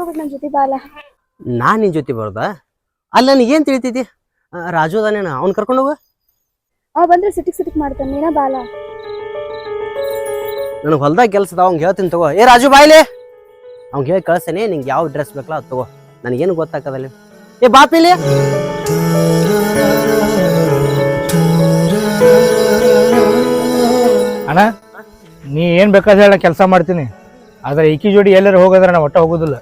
ಹೋಗ್ಬಿಟ್ಟು ನನ್ನ ಜೊತೆ ಬಾಲ. ನಾನು ನಿನ್ನ ಜೊತೆ ಬರೋದಾ? ಅಲ್ಲ ನನಗೇನು ತಿಳಿತೈತಿ? ರಾಜು ಅದಾನೇನ, ಅವ್ನು ಕರ್ಕೊಂಡು ಹೋಗ. ಅವ ಬಂದ್ರೆ ಸಿಟಿಕ್ ಮಾಡ್ತಾನೆ, ನೀನ ಬಾಲ. ನನಗೆ ಹೊಲ್ದಾಗ ಕೆಲಸದ ಅವ್ನಿಗೆ ಹೇಳ್ತೀನಿ ತಗೋ. ಏ ರಾಜು ಬಾಯ್ಲೆ, ಅವ್ನಿಗೆ ಹೇಳಿ ಕಳಿಸ್ತೇನೆ. ನಿಂಗೆ ಯಾವ ಡ್ರೆಸ್ ಬೇಕಲ್ಲ ಅದು ತಗೋ, ನನಗೇನು ಗೊತ್ತಾಗದಲ್ಲಿ. ಏ ಬಾಪಿಲಿ ಅಣ್ಣ, ನೀ ಏನು ಬೇಕಾದ್ರೆ ಹೇಳ ಕೆಲಸ ಮಾಡ್ತೀನಿ. ಆದ್ರೆ ಈಕಿ ಜೋಡಿ ಎಲ್ಲರೂ ಹೋಗೋದ್ರೆ ನಾ ಒಟ್ಟ ಹೋಗೋದಿಲ್ಲ.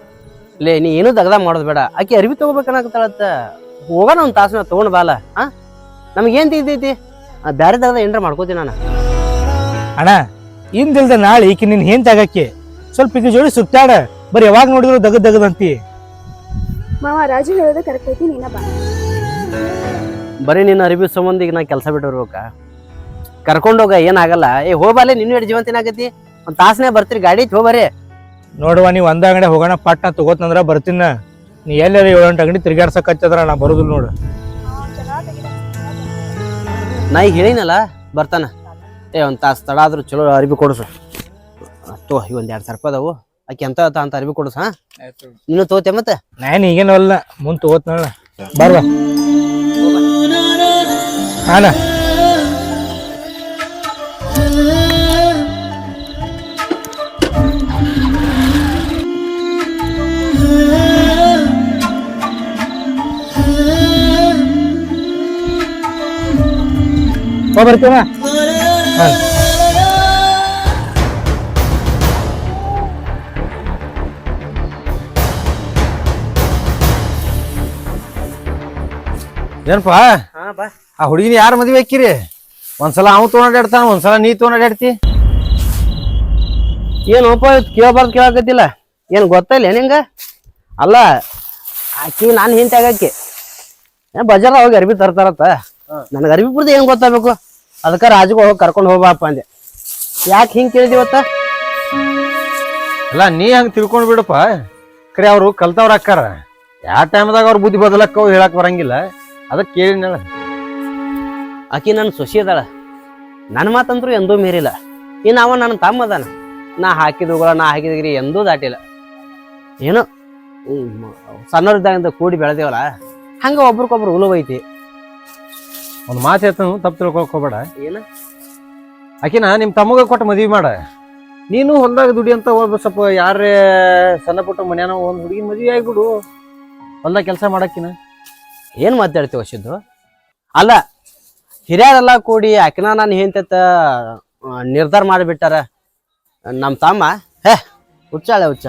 ಲೇ ನೀ ಏನೂ ದಗದ ಮಾಡೋದು ಬೇಡ. ಆಕೆ ಅರಿವಿ ತಗೋಬೇಕನ್ನಕತ್ತಾಳತ್ತ. ಹೋಗೋಣ ಒಂದು ತಾಸು ತೊಗೊಂಡು ಬಾಲ. ನಮಗೇನು ತಿಳಿತೈತಿ? ಬ್ಯಾರೆ ದಗದ ಏನಾರ ಮಾಡ್ಕೋತೀನಿ ನಾನು. ಅಣ್ಣ, ಇಂದಿಲ್ದ ನಾಳೆ ಈಕಿ ನಿನ್ ಏನ್ ತಗಕ್ಕೆ ಸ್ವಲ್ಪ ಈಕಿ ಜೋಡಿ ಸುತ್ತಾಡ. ಬರೀ ಯಾವಾಗ ನೋಡಿದ್ರು ದಗದಂತಿ. ಮಾವ ರಾಜು ಹೇಳೋದು ಕರೆಕ್ಟ್ ಐತಿ, ನೀನ ಬಾ. ಬರೀ ನಿನ್ನ ಅರಿವಿ ಸಂಬಂಧ ಈಗ ನಾ ಕೆಲಸ ಬಿಟ್ಟಿರ್ಬೇಕಾ? ಕರ್ಕೊಂಡೋಗ ಏನಾಗಲ್ಲ. ಏ ಹೋಗ್ಬಾಲೆ, ನಿನ್ನ ಎರಡು ಜೀವಂತ ಏನಾಗತಿ? ಒಂದು ತಾಸನೇ ಬರ್ತೀರಿ, ಗಾಡಿ ಐತಿ, ಹೋಗ್ಬಾರಿ. ನೋಡುವ, ನೀವು ಒಂದ ಅಂಗಡಿ ಹೋಗೋಣ ಪಟ್ನ ತಗೋತಂದ್ರ ಬರ್ತೀನ. ನೀ ಎಲ್ಲಾರ 7-8 ಅಂಗಡಿ ತಿರ್ಗಾಡ್ಸಕತ್ತದ್ರ ನಾ ಬರೋದಿಲ್ಲ ನೋಡು. ನಾ ಈಗ ಹೇಳಿನಲ್ಲ ಬರ್ತಾನ. ಏ ಒಂದು ತಾಸು ತಡ ಆದ್ರೂ ಚಲೋ ಅರಿವಿ ಕೊಡಿಸು. ತೋ ಈ ಒಂದು 2,000 ರೂಪಾಯಿ ಅದಾವು. ಆಕೆ ಅಂತ ಅರಿವಿ ಕೊಡಿಸು. ನೀನು ತಗೋತೆ ಮತ್ತೆ? ನಾನು ಈಗೇನು ಅಲ್ಲ, ಮುಂದೆ ತಗೋತ ನೋಡ. ಬರ್ವಾ ಅಣ್ಣ. ಬರ್ತೀವ. ಏನಪ್ಪಾ ಆ ಹುಡುಗಿನ ಯಾರು ಮದ್ವೆ ಹಾಕಿರಿ? ಒಂದ್ಸಲ ಅವ್ ತೊಗೊಂಡಾಡ್ತಾನ, ಒಂದ್ಸಲ ನೀ ತೊಗೊಂಡಾಡ್ತಿ. ಏನಪ್ಪ ಕೇಳಬಾರ್ದು ಕೇಳಕತ್ತಿಲ್ಲ? ಏನು ಗೊತ್ತಿಲ್ಲ ನಿಂಗ? ಅಲ್ಲ ಆಕಿ ನಾನು ಹಿಂತೆ ಆಗಾಕಿ ಬಜಾರ ಹೋಗಿ ಅರ್ಬಿ ತರ್ತಾರತ್ತ. ನನಗೆ ಅರ್ಬಿ ಬಿಡ್ದು ಏನು ಗೊತ್ತಾಗಬೇಕು? ಅದಕ್ಕೆ ರಾಜುಗೆ ಹೋಗಿ ಕರ್ಕೊಂಡು ಹೋಗ್ಬಾಪ ಅಂದೆ. ಯಾಕೆ ಹಿಂಗೆ ಕೇಳಿದಿವತ್ತ? ಅಲ್ಲ ನೀ ಹಂಗೆ ತಿಳ್ಕೊಂಡು ಬಿಡಪ್ಪ. ಖರೆ ಅವರು ಕಲ್ತವ್ರ ಅಕ್ಕಾರ. ಯಾವ ಟೈಮ್ದಾಗ ಅವ್ರ ಬುದ್ಧಿ ಬದಲಕ್ಕ ಹೇಳಕ್ ಬರಂಗಿಲ್ಲ. ಅದಕ್ಕೆ ಕೇಳಿನಲ್ಲ. ಆಕಿ ನನ್ನ ಸೊಸಿ ಅದಾಳ. ನನ್ನ ಮಾತಂದ್ರು ಎಂದೂ ಮೀರಿಲ್ಲ. ಇನ್ನು ಅವ ನನ್ನ ತಮ್ಮ ಅದಾನ. ನಾ ಹಾಕಿದವುಗಳ ನಾ ಹಾಕಿದ್ರಿ ಎಂದೂ ದಾಟಿಲ್ಲ. ಏನೋ ಸಣ್ಣವ್ರಿದ್ದಾಗಿಂದ ಕೂಡಿ ಬೆಳೆದೇವಲ್ಲ, ಹಂಗೆ ಒಬ್ರಿಗೊಬ್ರು ಉಳುವ ಐತಿ. ಒಂದು ಮಾತು ಹೇಳ್ತಾನು, ತಪ್ಪು ತಿಳ್ಕೊಳಕ್ ಹೋಗ್ಬೇಡ. ಏನ ಆಕಿನ ನಿಮ್ಮ ತಮ್ಮಗ ಕೊಟ್ಟು ಮದ್ವಿ ಮಾಡ. ನೀನು ಹೊಲ್ದಾಗ ದುಡಿ ಅಂತ ಹೋಗ್ಬ ಸ್ವಲ್ಪ ಯಾರೇ ಸಣ್ಣ ಪುಟ್ಟ ಮನ್ಯಾನ ಒಂದು ಹುಡುಗಿನ ಮದ್ವಿ ಆಗ್ಬಿಡು. ಹೊಲ್ದಾಗ ಕೆಲಸ ಮಾಡಕ್ಕಿನ ಏನು ಮಾತಾಡ್ತೀವಿ ವಶದ್ದು? ಅಲ್ಲ ಹಿರಿಯರೆಲ್ಲ ಕೂಡಿ ಆಕಿನ ನಾನು ಹೆಂತ ನಿರ್ಧಾರ ಮಾಡಿಬಿಟ್ಟಾರ. ನಮ್ಮ ತಮ್ಮ ಹುಚ್ಚಾಳೆ ಹುಚ್ಚ.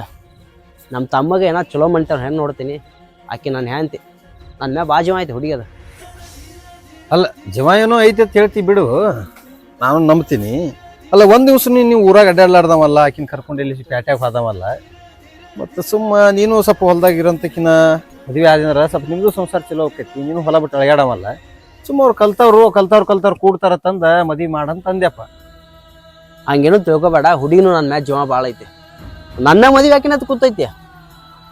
ನಮ್ಮ ತಮ್ಮಗೆ ಏನೋ ಚಲೋ ಮಂಟಾರ ಹೆಣ್ಣು ನೋಡ್ತೀನಿ. ಆಕಿ ನಾನು ಹೆಂಡ್ತಿ. ನನ್ನ ಮ್ಯಾಗ ಬಾಜು ಆಯ್ತು ಹುಡುಗಿ ಅದು. ಅಲ್ಲ ಜೀವ ಏನೋ ಐತೆ ಅಂತ ಹೇಳ್ತಿ ಬಿಡು, ನಾನು ನಂಬ್ತೀನಿ. ಅಲ್ಲ ಒಂದು ದಿವ್ಸ ನೀವು ಊರಾಗ ಅಡ್ಡಾಡ್ಲಾರ್ದವಲ್ಲ, ಆಕಿನ ಕರ್ಕೊಂಡು ಇಲ್ಲಿ ಪ್ಯಾಟ್ಯಾಗ ಹೋದವಲ್ಲ. ಮತ್ತು ಸುಮ್ಮ ನೀನು ಸ್ವಲ್ಪ ಹೊಲ್ದಾಗಿರೋಂತಕಿನ ಮದುವೆ ಆದ್ರೆ ಸ್ವಲ್ಪ ನಿಮ್ದು ಸಂಸಾರ ಚಲೋ ಹೋಗ್ತೈತಿ. ನೀನು ಹೊಲ ಬಿಟ್ಟು ಅಳಗಾಡವಲ್ಲ. ಸುಮ್ಮ ಅವ್ರು ಕಲ್ತವ್ರು ಕೂಡ್ತಾರ ತಂದ ಮದ್ವಿ ಮಾಡಂತ ಅಂದ್ಯಪ್ಪ. ಹಂಗೇನು ತಿಳ್ಕೊಬೇಡ. ಹುಡುಗಿನೂ ನನ್ನ ಮ್ಯಾಗ ಜೀವ ಭಾಳ ಐತಿ. ನನ್ನ ಮದುವೆ ಹಾಕಿನತ್ ಕೂತೈತಿ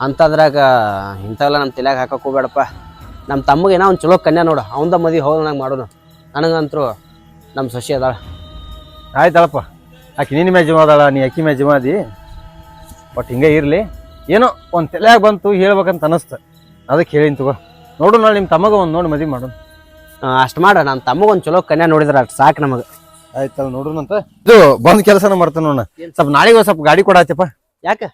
ಅಂತದ್ರಾಗ ಇಂಥವೆಲ್ಲ ನಮ್ಮ ತಲೆಯಾಗ ಹಾಕಕ್ಕೆ ಹೋಗ್ಬೇಡಪ್ಪ. ನಮ್ಮ ತಮ್ಮಗೆ ಏನೋ ಒಂದು ಚಲೋ ಕನ್ಯಾ ನೋಡು, ಅವಂದ ಮದುವೆ ಹೋದ ನಂಗೆ ಮಾಡೋನು. ನನಗಂತರೂ ನಮ್ಮ ಸೊಸಿ ಅದಾಳ. ಆಯ್ತಳಪ್ಪ, ಆಕಿ ನಿನ್ನ ಮ್ಯಾಗ ಜೀವ ಅದಾಳ, ನೀ ಅಕ್ಕಿ ಮ್ಯಾಗ ಜೀವ ಅದಿ. ಬಟ್ ಹಿಂಗೆ ಇರಲಿ. ಏನೋ ಒಂದು ತಲೆಯಾಗ ಬಂತು ಹೇಳ್ಬೇಕಂತ ಅನಿಸ್ತ, ಅದಕ್ಕೆ ಹೇಳಿನ ತಗೋ. ನೋಡು ನಾಳೆ ನಿಮ್ಮ ತಮ್ಮಗ ಒಂದು ನೋಡಿ ಮದುವೆ ಮಾಡೋಣ. ಅಷ್ಟು ಮಾಡ. ನಮ್ಮ ತಮ್ಮಗೊಂದು ಚಲೋ ಕನ್ಯಾ ನೋಡಿದ್ರೆ ಅಷ್ಟು ಸಾಕು ನಮಗೆ. ಆಯ್ತಲ್ಲ ನೋಡೋಣಂತ. ಇದು ಬಂದ್ ಕೆಲಸನ ಮಾಡ್ತಾನ ನೋಡ. ಸ್ವಲ್ಪ ನಾಳೆಗೆ ಸ್ವಲ್ಪ ಗಾಡಿ ಕೊಡಾತಪ್ಪ. ಯಾಕೆ?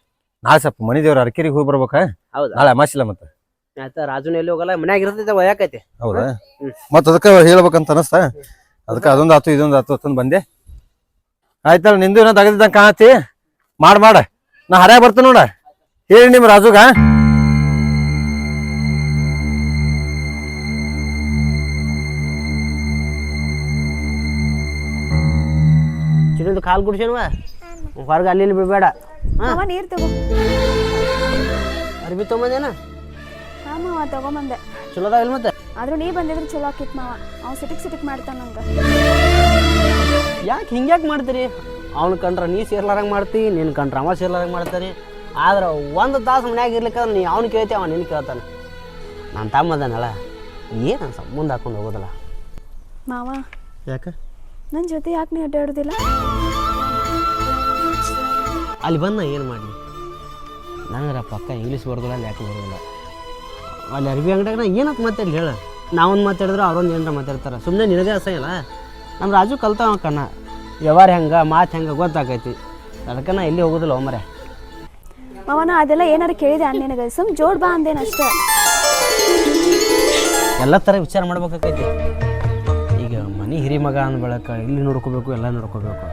ನಾಳೆ ಸ್ವಲ್ಪ ಮನಿ ದೇವ್ರ ಅರಕೆರಿಗೆ ಹೋಗಿ ಬರ್ಬೇಕಾ? ಹೌದಾ? ನಾಳೆ ಅಮಾಸಿಲ್ಲ ಮತ್ತೆ. ಆಯ್ತಾ, ರಾಜುನ ಎಲ್ಲಿ ಹೋಗಲ್ಲ, ಮನ್ಯಾಗ ಇರ್ತೈತೆ, ಯಾಕೈತಿ. ಹೌದಾ? ಮತ್ತ ಅದಕ್ಕೆ ಹೇಳ್ಬೇಕಂತ ಅನಸ್ತಾ. ಅದಕ್ಕೆ ಅದೊಂದು ಆತು ಇದೊಂದು ಆತು ಅಂತಂದು ಬಂದೆ. ಆಯ್ತಲ್ಲ, ನಿಂದು ಏನೋ ತೆಗೆದಿದ್ದಂಗೆ ಕಾಣತಿ. ಮಾಡ ನಾ ಹರ್ಯಾಗ ಬರ್ತೇನೆ ನೋಡ. ಹೇಳಿ ನಿಮ್ಮ ರಾಜುಗ. ಚಿನ್ನದ ಕಾಲು ಕುಡ್ಸೇನುವ ಹೊರಗೆ ಅಲ್ಲಿ ಬಿಡಬೇಡ. ನೀರು ತಗೋ. ಅರ್ಬಿ ತೊಗೊಂಬಂದೇನ? ಹಾಂ ಮಾವ ತಗೊಂಬಂದೆ. ಚಲೋದಾಗಿಲ್ಲ ಮತ್ತೆ? ಆದ್ರೂ ನೀ ಬಂದಿದ್ರೆ ಚಲೋ ಆಕಿತ್ ಮಾವ. ಅವ್ನು ಸಿಟಿಕ್ ಮಾಡ್ತಾನ ನಂಗೆ. ಯಾಕೆ ಹಿಂಗ್ಯಾಕೆ ಮಾಡ್ತೀರಿ? ಅವ್ನು ಕಂಡ್ರೆ ನೀ ಸೇರ್ಲಾರಂಗೆ ಮಾಡ್ತಿ, ನಿನ್ನ ಕಂಡ್ರೆ ಅವ ಸೇರ್ಲಾರಂಗೆ ಮಾಡ್ತಾನೆ. ಆದ್ರೆ ಒಂದು ತಾಸು ಮನ್ಯಾಗ ಇರ್ಲಿಕ್ಕಂದ್ರೆ ನೀ ಅವ್ನು ಕೇಳ್ತಿ, ಅವ ನಿನ್ನ ಕೇಳ್ತಾನೆ. ನನ್ನ ತಮ್ಮ ಅದಾನಲ್ಲ, ಏನು ನನ್ನ ಮುಂದೆ ಹಾಕೊಂಡು ಹೋಗೋದಲ್ಲ. ಮಾವ ಯಾಕೆ ನನ್ನ ಜೊತೆ ಯಾಕೆ ನೀ ಅಡ್ಡಾಡೋದಿಲ್ಲ? ಅಲ್ಲಿ ಬಂದು ನಾ ಏನು ಮಾಡಲಿ? ನನಗೆ ಪಕ್ಕ ಇಂಗ್ಲೀಷ್ ಬರೋದಿಲ್ಲ ಲ್ಯಾಕ್ ಬರೋದಿಲ್ಲ. ಅಲ್ಲಿ ಅರ್ಬಿ ಅಂಗಡಿಯಾಗ ನಾ ಏನಂತ ಮಾತಾಡಲಿ ಹೇಳ, ನಾವೊಂದು ಮಾತಾಡಿದ್ರು ಅವ್ರೊಂದು ಏನಾರ ಮಾತಾಡ್ತಾರೆ. ಸುಮ್ಮನೆ ನಿನಗೆ ಅಸಹ್ಯಲ್ಲ. ನಮ್ಮ ರಾಜು ಕಲ್ತಾವ ಕಣ್ಣ, ವ್ಯವಹಾರ ಹೆಂಗೆ ಮಾತು ಹೆಂಗೆ ಗೊತ್ತಾಕೈತಿ. ಅದಕ್ಕೆ ನಾ ಎಲ್ಲಿ ಹೋಗೋದಿಲ್ಲ ಒಮ್ಮರೆ. ಮಾವನ ಅದೆಲ್ಲ ಏನಾರು ಕೇಳಿದೆ ನಿನಗೆ ಸುಮ್ ಜೋಡ್ ಬಾ ಅಂದೇನು ಅಷ್ಟೇ. ಎಲ್ಲ ಥರ ವಿಚಾರ ಮಾಡ್ಬೇಕಾಕೈತಿ. ಈಗ ಮನೆ ಹಿರಿ ಮಗ ಅಂದ ಬಳಕ ಇಲ್ಲಿ ನೋಡ್ಕೋಬೇಕು, ಎಲ್ಲ ನೋಡ್ಕೋಬೇಕು.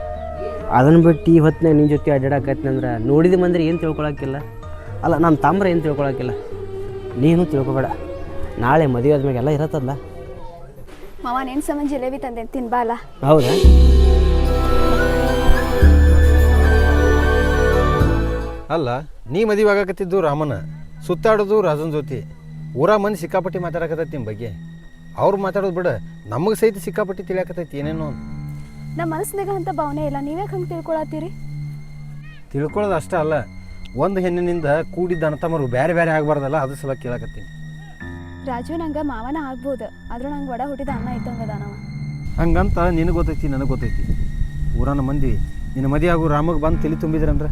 ಅದನ್ನು ಬಿಟ್ಟು ಈ ಹೊತ್ತಿನಾಗ ನಿನ್ನ ಜೊತೆ ಅಡ್ಡಾಡಕತ್ತೀನಿ ಅಂದ್ರೆ ನೋಡಿದ ಮಂದಿರ ಏನು ತಿಳ್ಕೊಳಕ್ಕಿಲ್ಲ. ಅಲ್ಲ ನಮ್ಮ ತಾಮ್ರ ಏನು ತಿಳ್ಕೊಳಕ್ಕಿಲ್ಲ. ನೀನು ತಿಳ್ಕೊಬೇಡ, ನಾಳೆ ಮದುವೆ ಆದ್ಮೇಲೆ ಎಲ್ಲ ಇರತ್ತಲ್ಲ. ಮಾವ ನಿನ್ನ ಸಂಬಂಧ ಜಿಲೇಬಿ ತಂದೆ ತಿನ್ಬಾ ಅಲ್ಲ. ಹೌದಾ? ಅಲ್ಲ, ನೀ ಮದುವೆ ಆಗಾಕತ್ತಿದ್ದು ರಾಮನ, ಸುತ್ತಾಡೋದು ರಾಜನ ಜೊತೆ. ಊರಾಗ ಮಂದಿ ಸಿಕ್ಕಾಪಟ್ಟಿ ಮಾತಾಡಕತ್ತೈತಿ ನಿಮ್ಮ ಬಗ್ಗೆ. ಅವ್ರು ಮಾತಾಡೋದು ಬಿಡ, ನಮಗೆ ಸಹಿತ ಸಿಕ್ಕಾಪಟ್ಟಿ ತಿಳಿಯಾಕತ್ತೈತಿ ಏನೇನೋ. ನಮ್ಮ ಮನಸ್ಸಿನಾಗ ಅಂತ ಭಾವನೆ ಇಲ್ಲ, ನೀವ್ಯಾಕೆ ಹಂಗೆ ತಿಳ್ಕೊಳತ್ತೀರಿ? ತಿಳ್ಕೊಳ್ಳೋದು ಅಷ್ಟೇ ಅಲ್ಲ, ಒಂದು ಹೆಣ್ಣಿನಿಂದ ಕೂಡಿದ್ದ ಅಣ್ಣತಮ್ಮರು ಬೇರೆ ಬೇರೆ ಆಗಬಾರ್ದಲ್ಲ, ಅದು ಸಲ ಕೇಳಕತ್ತೀನಿ. ರಾಜು ನಂಗೆ ಮಾವನ ಆಗ್ಬೋದು, ಆದ್ರೂ ನಂಗೆ ಒಡ ಹುಟ್ಟಿದ ಅಣ್ಣ ಇದ್ದಂಗೆ ಅದಾನವ. ಹಂಗಂತ ನಿನಗೆ ಗೊತ್ತೈತಿ, ನನಗೆ ಗೊತ್ತೈತಿ. ಊರನ ಮಂದಿ ನಿನ್ನ ಮದುವೆ ಆಗು ರಾಮಗೆ ಬಂದು ತಲೆ ತುಂಬಿದ್ರಂದ್ರೆ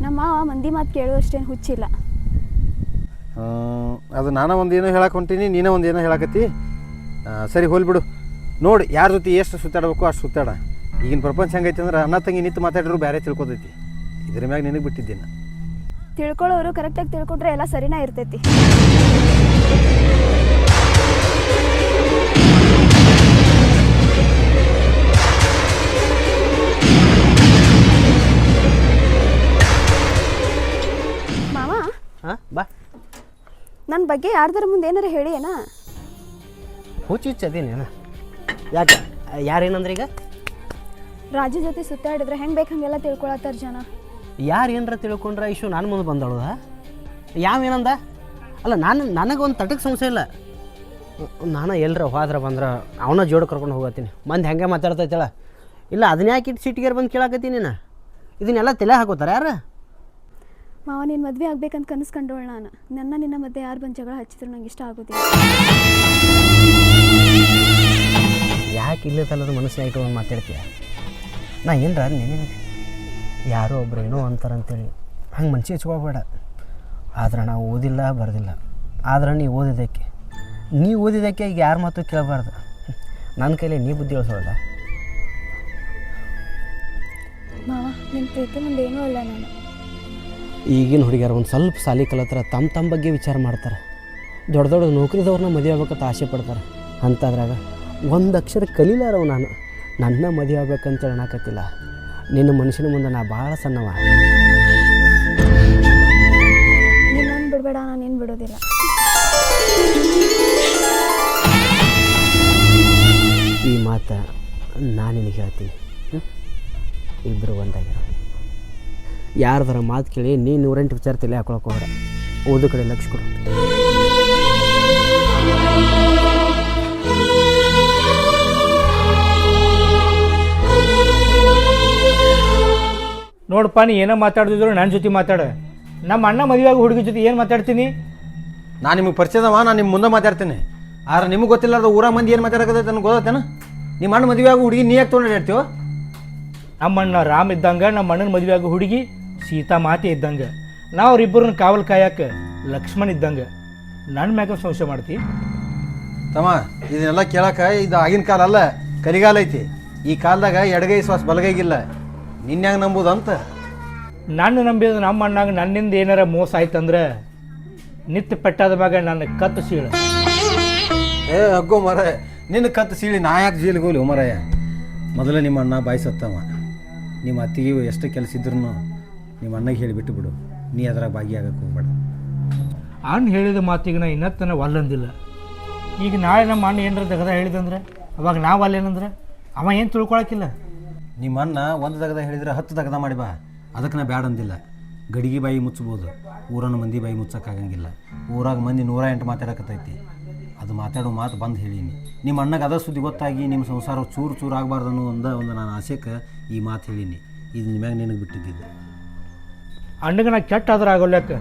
ನಮ್ಮ ಮಾವ ಮಂದಿ ಮಾತು ಕೇಳುವಷ್ಟೇನು ಹುಚ್ಚಿಲ್ಲ. ಅದು ನಾನು ಒಂದು ಏನೋ ಹೇಳಕ್ಕೆ ಹೊಂಟೀನಿ, ನೀನೇ ಒಂದು ಏನೋ ಹೇಳಕತ್ತಿ. ಸರಿ ಹೋಲ್ಬಿಡು. ನೋಡಿ ಯಾರ ಜೊತೆ ಎಷ್ಟು ಸುತ್ತಾಡಬೇಕು ಅಷ್ಟು ಸುತ್ತಾಡ. ಈಗಿನ ಪ್ರಪಂಚ ಹೆಂಗೈತಿ ಅಂದ್ರೆ ಅಣ್ಣ ತಂಗಿ ನಿಂತು ಮಾತಾಡಿದ್ರು ಬೇರೆ ತಿಳ್ಕೊತೈತಿ. ಇದ್ರ ಮ್ಯಾಗ ನಿನಗೆ ಬಿಟ್ಟಿದ್ದೀನಿ. ತಿಳ್ಕೊಳ್ಳೋರು ಕರೆಕ್ಟಾಗಿ ತಿಳ್ಕೊಂಡ್ರೆ ಎಲ್ಲ ಸರಿನಾ ಇರ್ತೈತಿ. ಮಾವ ಹಾಂ ಬಾ. ನನ್ನ ಬಗ್ಗೆ ಯಾರ್ದಾರ ಮುಂದೆ ಏನಾರ ಹೇಳಿ ಏನಾ? ಹುಚ್ಚದೇನೆ ಯಾಕೆ? ಯಾರೇನಂದ್ರೆ ಈಗ ರಾಜು ಜೊತೆ ಸುತ್ತಾಡಿದ್ರೆ ಹೆಂಗೆ ಬೇಕು ಹಂಗೆಲ್ಲ ತಿಳ್ಕೊಳತ್ತಾರ ಜನ. ಯಾರು ಏನಾರ ತಿಳ್ಕೊಂಡ್ರೆ ಇಶ್ಯೂ ನಾನು ಮುಂದೆ ಬಂದಳು. ಯಾವೇನಂದ? ಅಲ್ಲ ನನಗೆ ಒಂದು ತಟಕ್ಕೆ ಸಮಸ್ಯೆ ಇಲ್ಲ. ನಾನು ಎಲ್ಲರ ಹೋದ್ರೆ ಬಂದ್ರೆ ಅವನ ಜೋಡು ಕರ್ಕೊಂಡು ಹೋಗತ್ತೀನಿ. ಮಂದಿ ಹೆಂಗೆ ಮಾತಾಡ್ತೈತಳ. ಇಲ್ಲ ಅದನ್ನ ಯಾಕೆ ಇಟ್ಟು ಸಿಟಿಗೆ ಬಂದು ಕೇಳಾಕತ್ತೀನಿ ನೀನು? ಇದನ್ನೆಲ್ಲ ತಲೆ ಹಾಕೋತಾರೆ ಯಾರು? ಮಾವ ನೀನು ಮದುವೆ ಆಗ್ಬೇಕಂತ ಕನಸ್ಕೊಂಡೋಳು ನಾನು. ನಿನ್ನ ಮಧ್ಯೆ ಯಾರು ಬಂದು ಜಗಳ ಹಚ್ಚಿದ್ರು ನಂಗೆ ಇಷ್ಟ ಆಗೋದಿಲ್ಲ. ಯಾಕೆ ಇಲ್ಲೇ ತಲ್ಲದ ಮನಸ್ಸಿನ ಇಟ್ಟು ಮಾತಾಡ್ತೀಯ? ನಾ ಏನರ ನೆನೆ ಯಾರೋ ಒಬ್ರು ಏನೋ ಅಂತಾರಂತೇಳಿ ಹಂಗೆ ಮನ್ಸಿಗೆ ಹಚ್ಕೋಬೇಡ. ಆದ್ರೆ ನಾವು ಓದಿಲ್ಲ ಬರೋದಿಲ್ಲ. ಆದ್ರೆ ನೀ ಓದಿದ್ದಕ್ಕೆ ಈಗ ಯಾರ ಮಾತು ಕೇಳಬಾರ್ದು. ನನ್ನ ಕೈಲಿ ನೀ ಬುದ್ಧಿ ಹೇಳ್ಸೋಲ್ಲ. ಮಾವ ನಿನ್ನ ಪ್ರೀತಿ ಮುಂದೆ ಏನೂ ಅಲ್ಲ ನಾನು. ಈಗಿನ ಹುಡುಗಿಯರು ಒಂದು ಸ್ವಲ್ಪ ಸಾಲಿ ಕಲತ್ರ ತಮ್ಮ ಬಗ್ಗೆ ವಿಚಾರ ಮಾಡ್ತಾರೆ. ದೊಡ್ಡ ದೊಡ್ಡ ನೌಕರಿದವ್ರನ್ನ ಮದುವೆ ಆಗ್ಬೇಕಂತ ಆಸೆ ಪಡ್ತಾರೆ. ಅಂಥದ್ರಾಗ ಒಂದು ಅಕ್ಷರ ಕಲೀಲಾರವ ನಾನು ನನ್ನ ಮದುವೆ ಆಗ್ಬೇಕಂತೇಳಿ ಅನ್ನಕತ್ತಿಲ್ಲ. ನಿನ್ನ ಮನುಷ್ಯನ ಮುಂದೆ ನಾ ಭಾಳ ಸಣ್ಣವ. ನೀನು ಬಿಡಬೇಡ, ನಾನು ಏನು ಬಿಡೋದಿಲ್ಲ. ಈ ಮಾತು ನಾನು ನಿನಗೆ ಹೇಳ್ತೀನಿ. ಇಬ್ಬರು ಒಂದಾಗಿರೋ ಯಾರ್ದಾರ ಮಾತು ಕೇಳಿ ನೀನು 108 ವಿಚಾರ ತಲೆ ಹಾಕೊಳಕ್ಕೆ ಹೋಗ್ಬೇಡ. ಓದು ಕಡೆ ಲಕ್ಷ ಕೊಡು. ನೋಡಪ್ಪ, ನೀ ಏನೋ ಮಾತಾಡ್ತಿದ್ರು ನನ್ನ ಜೊತೆ ಮಾತಾಡ. ನಮ್ಮ ಅಣ್ಣ ಮದುವೆಯಾಗ ಹುಡುಗಿ ಜೊತೆ ಏನು ಮಾತಾಡ್ತೀನಿ? ನಾನು ನಿಮಗೆ ಪರಿಚಯದವ, ನಾನು ನಿಮ್ಮ ಮುಂದೆ ಮಾತಾಡ್ತೀನಿ. ಆದ್ರೆ ನಿಮಗೆ ಗೊತ್ತಿಲ್ಲ ಊರಾಗ ಮಂದಿ ಏನು ಮಾತಾಡಕತ್ತೈತೆ ನನಗೆ ಗೊತ್ತೇನ? ನಿಮ್ಮ ಅಣ್ಣ ಮದುವೆಯಾಗ ಹುಡುಗಿ ನೀ ಯಾಕೆ ತೊಗೊಂಡು ಹೇಳ್ತೀವೋ? ನಮ್ಮ ಅಣ್ಣ ರಾಮ್ ಇದ್ದಂಗೆ, ನಮ್ಮ ಅಣ್ಣನ ಮದುವೆಯಾಗ ಹುಡುಗಿ ಸೀತಾ ಮಾತೆ ಇದ್ದಂಗೆ, ನಾವು ಅವ್ರಿಬ್ಬರನ್ನ ಕಾವಲು ಕಾಯಕ್ಕೆ ಲಕ್ಷ್ಮಣ್ ಇದ್ದಂಗೆ. ನನ್ನ ಮ್ಯಾಗ ಸಂಶಯ ಮಾಡ್ತಿ? ತಮ್ಮ ಇದನ್ನೆಲ್ಲ ಕೇಳಕ್ಕೆ ಇದು ಆಗಿನ ಕಾಲ ಅಲ್ಲ, ಕಲಿಗಾಲ ಐತಿ. ಈ ಕಾಲದಾಗ ಎಡಗೈ ಶ್ವಾಸ ಬಲಗೈಗಿಲ್ಲ. ನಿನ್ಯಾಗ ನಂಬುದಂತ ನಾನು ನಂಬಿದ ನಮ್ಮ ಅಣ್ಣಾಗ ನನ್ನಿಂದ ಏನಾರ ಮೋಸ ಆಯ್ತಂದ್ರೆ ನಿತ್ಯ ಪೆಟ್ಟಾದ ಮ್ಯಾಗ ನನ್ನ ಕತ್ತು ಸೀಳು. ಹಗ್ಗೋ ಮರ, ನಿನ್ನ ಕತ್ತು ಸೀಳಿ ನಾ ಯಾಕೆ ಜೈಲಿಗೆ ಹೋಗ್ಲಿ ಮರಯ್ಯ? ಮೊದಲು ನಿಮ್ಮ ಅಣ್ಣ ಬಾಯಿ ಸತ್ತವ. ನಿಮ್ಮ ಅತ್ತಿಗೆ ಎಷ್ಟು ಕೆಲಸ ಇದ್ರೂ ನಿಮ್ಮ ಅಣ್ಣಗೆ ಹೇಳಿಬಿಟ್ಟು ಬಿಡು. ನೀ ಅದ್ರಾಗ ಭಾಗಿಯಾಗಕ್ಕೆ ಹೋಗ್ಬೇಡ. ಅಣ್ಣ ಹೇಳಿದ ಮಾತಿಗೆ ನಾ ಇನ್ನತ್ತನ ಒಲ್ಲಂದಿಲ್ಲ. ಈಗ ನಾಳೆ ನಮ್ಮ ಅಣ್ಣ ಏನಾರ ದಗದ ಹೇಳಿದಂದ್ರೆ ಅವಾಗ ನಾವು ಅಲ್ಲೇನಂದ್ರೆ ಅವ ಏನು ತಿಳ್ಕೊಳಕ್ಕಿಲ್ಲ. ನಿಮ್ಮ ಅಣ್ಣ ಒಂದು ದಗದ ಹೇಳಿದ್ರೆ 10 ದಗದ ಮಾಡಿ ಬಾ, ಅದಕ್ಕೆ ನಾ ಬ್ಯಾಡ ಅಂದಿಲ್ಲ. ಗಡಿಗೆ ಬಾಯಿ ಮುಚ್ಚಬೋದು, ಊರನ್ನ ಮಂದಿ ಬಾಯಿ ಮುಚ್ಚಕ್ಕಾಗಂಗಿಲ್ಲ. ಊರಾಗ ಮಂದಿ 108 ಮಾತಾಡಕತ್ತೈತಿ. ಅದು ಮಾತಾಡೋ ಮಾತು ಬಂದು ಹೇಳೀನಿ. ನಿಮ್ಮ ಅಣ್ಣಗೆ ಅದ ಸುದ್ದಿ ಗೊತ್ತಾಗಿ ನಿಮ್ಮ ಸಂಸಾರ ಚೂರು ಆಗಬಾರ್ದು ಅನ್ನೋ ಒಂದು ನಾನು ಆಸೆಕ್ಕೆ ಈ ಮಾತು ಹೇಳೀನಿ. ಇದು ನಿಮ್ಯಾಗ ನಿನಗೆ ಬಿಟ್ಟಿದ್ದಿದ್ದು. ಅಣ್ಣಗೆ ನಾ ಕೆಟ್ಟ ಆದ್ರೆ ಆಗೋಲ್ಯಾಕ,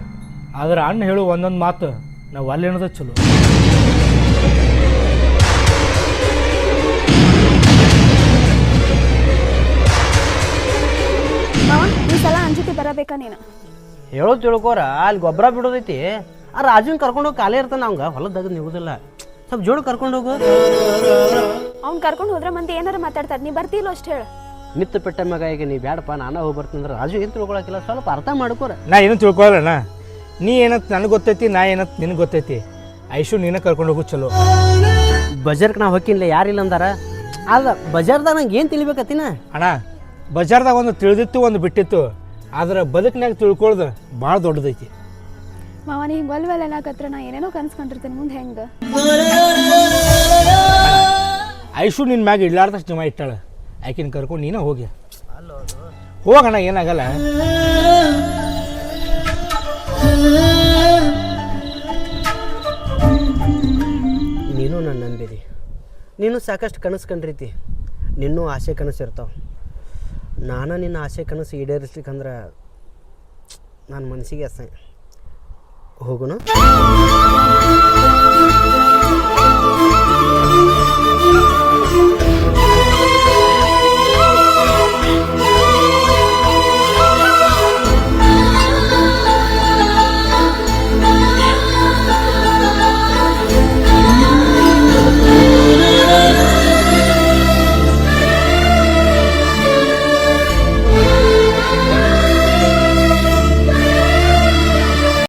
ಆದ್ರೆ ಅಣ್ಣ ಹೇಳು ಒಂದೊಂದು ಮಾತು ನಾವು ಅಲ್ಲೇನದ ಚಲೋ. ಮಾವ ಈ ಸಲ ಅಂಜತಿ ಬರಬೇಕಾ ನೀನು? ಹೇಳೋದು ತಿಳ್ಕೋರ ಅಲ್ಲಿ ಗೊಬ್ಬರ ಬಿಡೋದೈತಿ ಆ ರಾಜನ್ ಕರ್ಕೊಂಡು ಹೋಗಿ ಕಾಲೇ ಇರ್ತಾನೆ ಅವಂಗ ಹೊಲದಾಗ ನಿಗುದಿಲ್ಲ ಸ್ವಲ್ಪ ಜೋಡು ಕರ್ಕೊಂಡು ಹೋಗು ಅವ್ನು ಕರ್ಕೊಂಡು ಹೋದ್ರೆ ಮಂದಿ ಏನಾರ ಮಾತಾಡ್ತಾರೆ ನೀ ಬರ್ತಿಲ್ಲ ಅಷ್ಟು ಹೇಳು ಮಿತ್ತು ಪೆಟ್ಟ ಮಗ ಈಗ ನೀ ಬ್ಯಾಡಪ್ಪ ನಾನು ಹೋಗಿ ಬರ್ತೀನಿ ಅಂದ್ರೆ ರಾಜು ಏನು ತಿಳ್ಕೊಳಕಿಲ್ಲ ಸ್ವಲ್ಪ ಅರ್ಥ ಮಾಡ್ಕೋರ ನಾ ಏನು ತಿಳ್ಕೊಳಣ್ಣ ನೀ ಏನತ್ ನನಗೆ ಗೊತ್ತೈತಿ ನಾ ಏನತ್ ನಿನಗೆ ಗೊತ್ತೈತಿ ಐಶು ನೀನ ಕರ್ಕೊಂಡು ಹೋಗು ಚಲೋ ಬಜಾರ್ಗೆ ನಾವು ಹೊಕ್ಕಿನ್ಲ ಯಾರಿಲ್ಲ ಅಂದಾರ ಅಲ್ಲ ಬಜಾರ್ದಾಗ ನಂಗೆ ಏನು ತಿಳಿಬೇಕತ್ತಿನ ಅಣ್ಣ ಬಜಾರ್ದಾಗ ಒಂದು ತಿಳಿದಿತ್ತು ಒಂದು ಬಿಟ್ಟಿತ್ತು ಆದ್ರೆ ಬದುಕಿನಾಗ ತಿಳ್ಕೊಳ್ದು ಭಾಳ ದೊಡ್ಡದೈತಿ ಮಾವ ನೀ ಹಿಂಗೆ ಒಲ್ವೆಲ್ಲ ಅನ್ನಕತ್ರ ನಾ ಏನೇನೋ ಕನ್ಸ್ಕೊಂಡಿರ್ತೀನಿ ಮುಂದೆ ಹೆಂಗೆ ಐಶು ನಿನ್ನ ಮ್ಯಾಗ ಇಡ್ಲಾರ್ದಷ್ಟು ಜಮ ಇಟ್ಟಾಳ ಆಕಿನ ಕರ್ಕೊಂಡು ನೀನ ಹೋಗಿ ಹೋಗಣ್ಣ ಏನಾಗಲ್ಲ ನೀನು ನನ್ನ ನಂಬಿದಿ ನೀನು ಸಾಕಷ್ಟು ಕನಸು ಕಂಡ್ರೀತಿ ನಿನ್ನೂ ಆಸೆ ಕನಸು ಇರ್ತಾವೆ ನಾನು ನಿನ್ನ ಆಸೆ ಕನಸು ಈಡೇರಿಸ್ಲಿಕ್ಕಂದ್ರೆ ನನ್ನ ಮನಸ್ಸಿಗೆ ಅಸಹ್ಯ ಹೋಗುನು